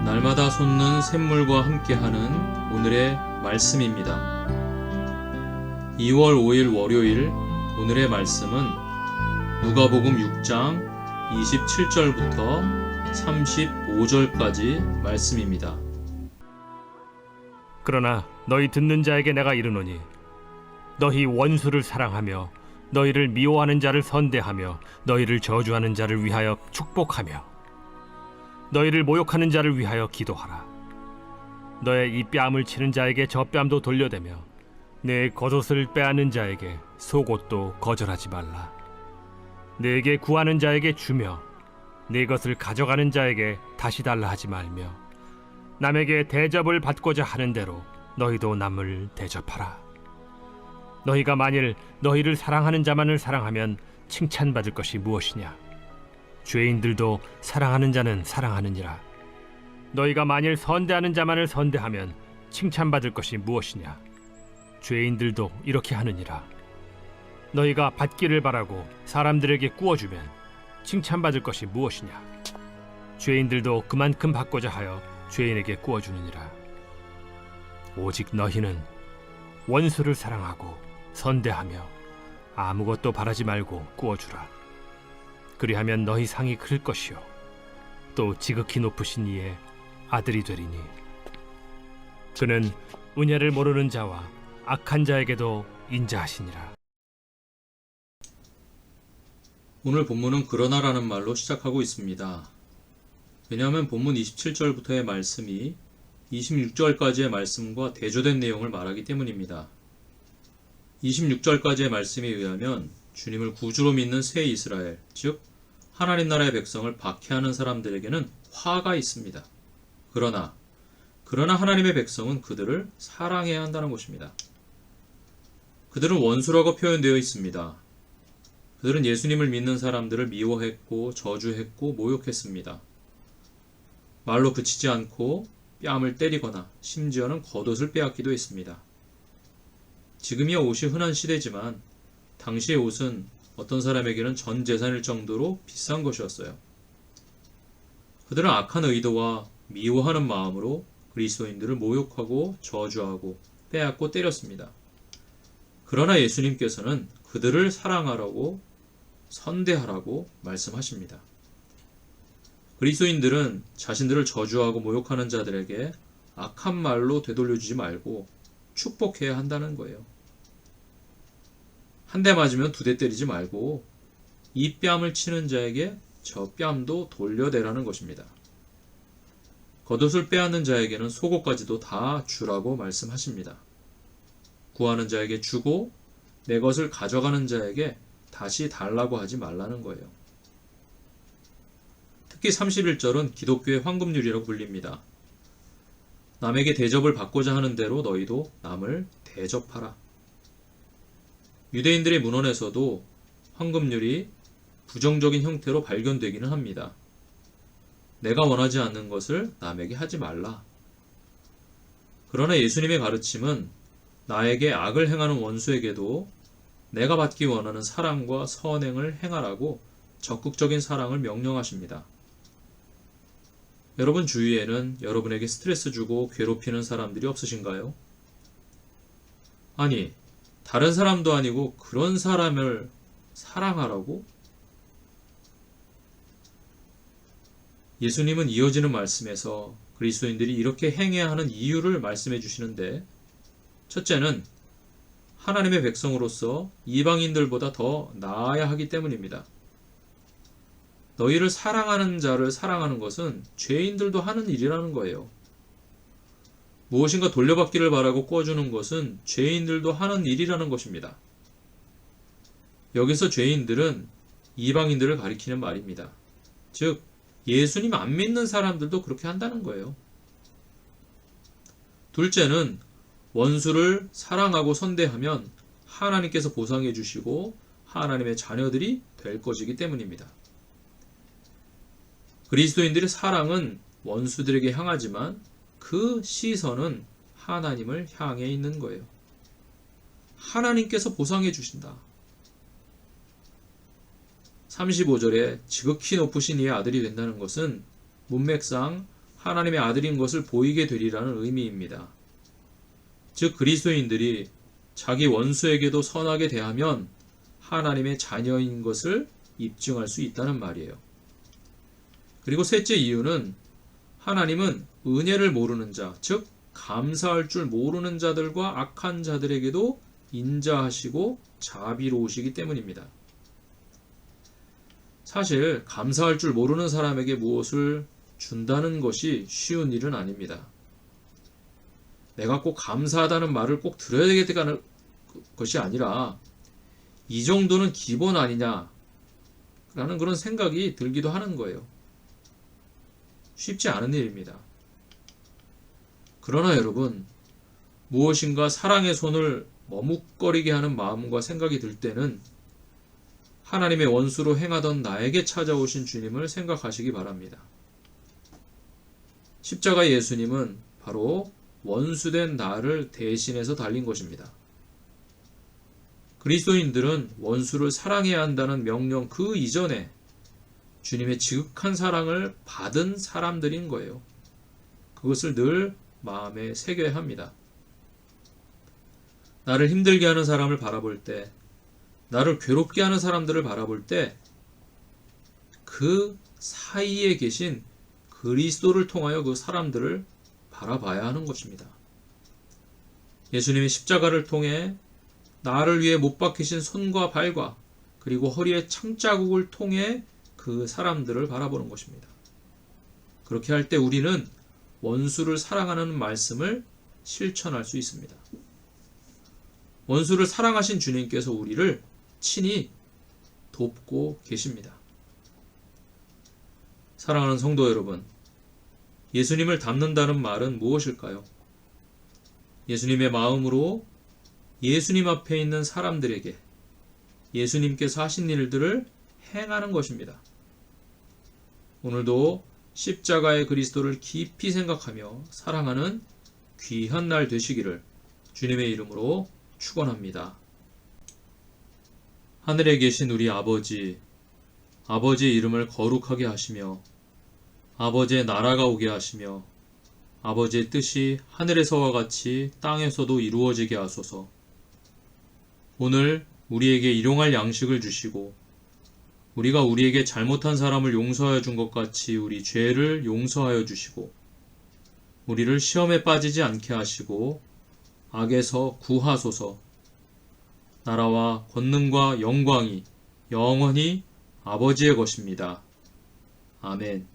날마다 솟는 샘물과 함께하는 오늘의 말씀입니다. 2월 5일 월요일 오늘의 말씀은 누가복음 6장 27절부터 35절까지 말씀입니다. 그러나 너희 듣는 자에게 내가 이르노니 너희 원수를 사랑하며 너희를 미워하는 자를 선대하며 너희를 저주하는 자를 위하여 축복하며 너희를 모욕하는 자를 위하여 기도하라. 너의 이 뺨을 치는 자에게 저 뺨도 돌려대며 내 겉옷을 빼앗는 자에게 속옷도 거절하지 말라. 내게 구하는 자에게 주며 내 것을 가져가는 자에게 다시 달라 하지 말며 남에게 대접을 받고자 하는 대로 너희도 남을 대접하라. 너희가 만일 너희를 사랑하는 자만을 사랑하면 칭찬받을 것이 무엇이냐? 죄인들도 사랑하는 자는 사랑하느니라. 너희가 만일 선대하는 자만을 선대하면 칭찬받을 것이 무엇이냐? 죄인들도 이렇게 하느니라. 너희가 받기를 바라고 사람들에게 구워주면 칭찬받을 것이 무엇이냐? 죄인들도 그만큼 받고자 하여 죄인에게 구워주느니라. 오직 너희는 원수를 사랑하고 선대하며 아무것도 바라지 말고 구워주라. 그리하면 너희 상이 클 것이요 또 지극히 높으신 이의 아들이 되리니 그는 은혜를 모르는 자와 악한 자에게도 인자하시니라. 오늘 본문은 그러나라는 말로 시작하고 있습니다. 왜냐하면 본문 27절부터의 말씀이 26절까지의 말씀과 대조된 내용을 말하기 때문입니다. 26절까지의 말씀에 의하면 주님을 구주로 믿는 새 이스라엘, 즉 하나님 나라의 백성을 박해하는 사람들에게는 화가 있습니다. 그러나 하나님의 백성은 그들을 사랑해야 한다는 것입니다. 그들은 원수라고 표현되어 있습니다. 그들은 예수님을 믿는 사람들을 미워했고 저주했고 모욕했습니다. 말로 그치지 않고 뺨을 때리거나 심지어는 겉옷을 빼앗기도 했습니다. 지금이야 옷이 흔한 시대지만 당시의 옷은 어떤 사람에게는 전 재산일 정도로 비싼 것이었어요. 그들은 악한 의도와 미워하는 마음으로 그리스도인들을 모욕하고 저주하고 빼앗고 때렸습니다. 그러나 예수님께서는 그들을 사랑하라고 선대하라고 말씀하십니다. 그리스도인들은 자신들을 저주하고 모욕하는 자들에게 악한 말로 되돌려주지 말고 축복해야 한다는 거예요. 한 대 맞으면 두 대 때리지 말고 이 뺨을 치는 자에게 저 뺨도 돌려대라는 것입니다. 겉옷을 빼앗는 자에게는 속옷까지도 다 주라고 말씀하십니다. 구하는 자에게 주고 내 것을 가져가는 자에게 다시 달라고 하지 말라는 거예요. 특히 31절은 기독교의 황금률이라고 불립니다. 남에게 대접을 받고자 하는 대로 너희도 남을 대접하라. 유대인들의 문헌에서도 황금률이 부정적인 형태로 발견되기는 합니다. 내가 원하지 않는 것을 남에게 하지 말라. 그러나 예수님의 가르침은 나에게 악을 행하는 원수에게도 내가 받기 원하는 사랑과 선행을 행하라고 적극적인 사랑을 명령하십니다. 여러분 주위에는 여러분에게 스트레스 주고 괴롭히는 사람들이 없으신가요? 아니, 다른 사람도 아니고 그런 사람을 사랑하라고? 예수님은 이어지는 말씀에서 그리스도인들이 이렇게 행해야 하는 이유를 말씀해 주시는데, 첫째는 하나님의 백성으로서 이방인들보다 더 나아야 하기 때문입니다. 너희를 사랑하는 자를 사랑하는 것은 죄인들도 하는 일이라는 거예요. 무엇인가 돌려받기를 바라고 꿔주는 것은 죄인들도 하는 일이라는 것입니다. 여기서 죄인들은 이방인들을 가리키는 말입니다. 즉, 예수님 안 믿는 사람들도 그렇게 한다는 거예요. 둘째는 원수를 사랑하고 선대하면 하나님께서 보상해 주시고 하나님의 자녀들이 될 것이기 때문입니다. 그리스도인들의 사랑은 원수들에게 향하지만 그 시선은 하나님을 향해 있는 거예요. 하나님께서 보상해 주신다. 35절에 지극히 높으신 이의 아들이 된다는 것은 문맥상 하나님의 아들인 것을 보이게 되리라는 의미입니다. 즉 그리스도인들이 자기 원수에게도 선하게 대하면 하나님의 자녀인 것을 입증할 수 있다는 말이에요. 그리고 셋째 이유는 하나님은 은혜를 모르는 자, 즉 감사할 줄 모르는 자들과 악한 자들에게도 인자하시고 자비로우시기 때문입니다. 사실 감사할 줄 모르는 사람에게 무엇을 준다는 것이 쉬운 일은 아닙니다. 내가 꼭 감사하다는 말을 꼭 들어야 되겠다는 것이 아니라 이 정도는 기본 아니냐라는 그런 생각이 들기도 하는 거예요. 쉽지 않은 일입니다. 그러나 여러분, 무엇인가 사랑의 손을 머뭇거리게 하는 마음과 생각이 들 때는 하나님의 원수로 행하던 나에게 찾아오신 주님을 생각하시기 바랍니다. 십자가 예수님은 바로 원수된 나를 대신해서 달린 것입니다. 그리스도인들은 원수를 사랑해야 한다는 명령 그 이전에 주님의 지극한 사랑을 받은 사람들인 거예요. 그것을 늘 마음에 새겨야 합니다. 나를 힘들게 하는 사람을 바라볼 때, 나를 괴롭게 하는 사람들을 바라볼 때, 그 사이에 계신 그리스도를 통하여 그 사람들을 바라봐야 하는 것입니다. 예수님의 십자가를 통해 나를 위해 못 박히신 손과 발과 그리고 허리의 창자국을 통해 그 사람들을 바라보는 것입니다. 그렇게 할 때 우리는 원수를 사랑하는 말씀을 실천할 수 있습니다. 원수를 사랑하신 주님께서 우리를 친히 돕고 계십니다. 사랑하는 성도 여러분, 예수님을 닮는다는 말은 무엇일까요? 예수님의 마음으로 예수님 앞에 있는 사람들에게 예수님께서 하신 일들을 행하는 것입니다. 오늘도 십자가의 그리스도를 깊이 생각하며 사랑하는 귀한 날 되시기를 주님의 이름으로 축원합니다. 하늘에 계신 우리 아버지, 아버지의 이름을 거룩하게 하시며 아버지의 나라가 오게 하시며 아버지의 뜻이 하늘에서와 같이 땅에서도 이루어지게 하소서. 오늘 우리에게 일용할 양식을 주시고 우리가 우리에게 잘못한 사람을 용서하여 준 것 같이 우리 죄를 용서하여 주시고 우리를 시험에 빠지지 않게 하시고 악에서 구하소서. 나라와 권능과 영광이 영원히 아버지의 것입니다. 아멘.